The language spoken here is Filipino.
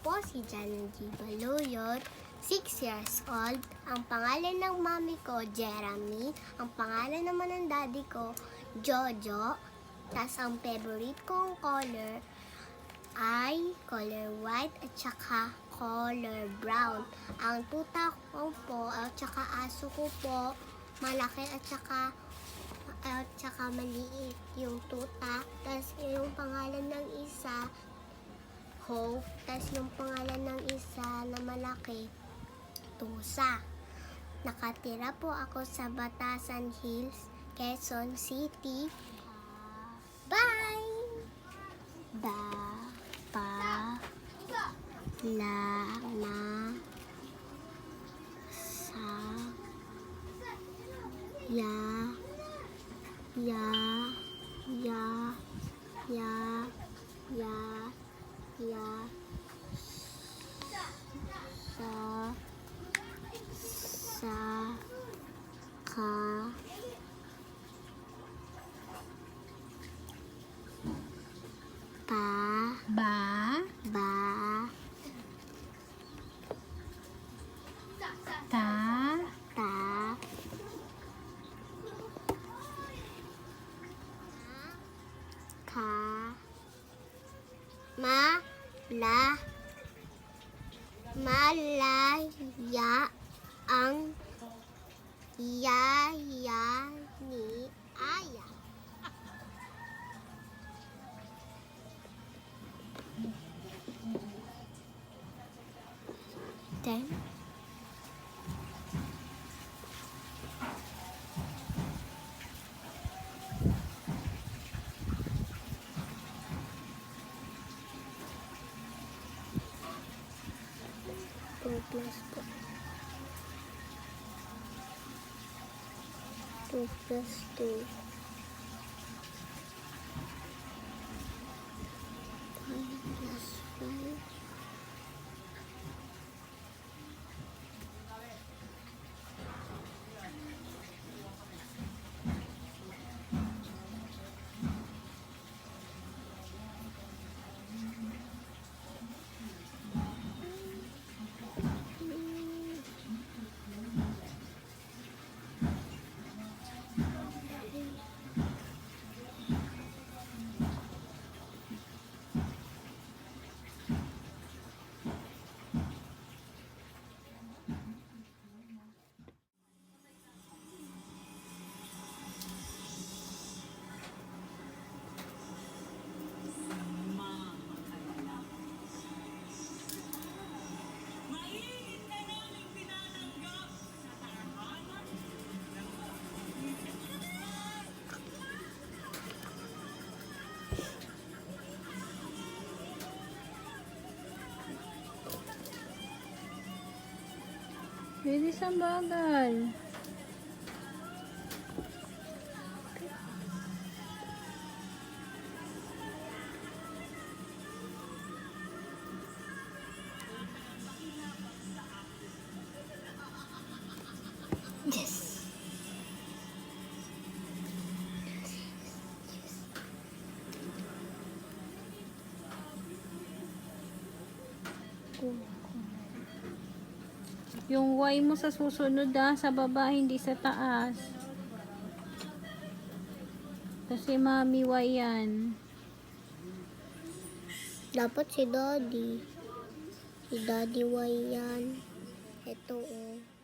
po si Jana G. Baluyot, 6 years old. Ang pangalan ng mami ko, Jeremy. Ang pangalan naman ng daddy ko, Jojo. Tas ang favorite kong color ay color white at saka color brown. Ang tuta ko po at saka aso ko po, malaki at saka maliit yung tuta. Tas yung pangalan ng isa, Hope. Tas yung pangalan ng isa na malaki, Tusa. Nakatira po ako sa Batasan Hills, Quezon City. Bye! La sa ya sa ka Ba. Ta. ka malaya ang yaya ni Aya. Then, two plus two. 5 plus 5. Bilis ang bagal. Yes. Yung Y mo sa susunod sa baba, hindi sa taas. Kasi mami Y yan. Dapat si Daddy. Si Daddy Y yan. Ito oh.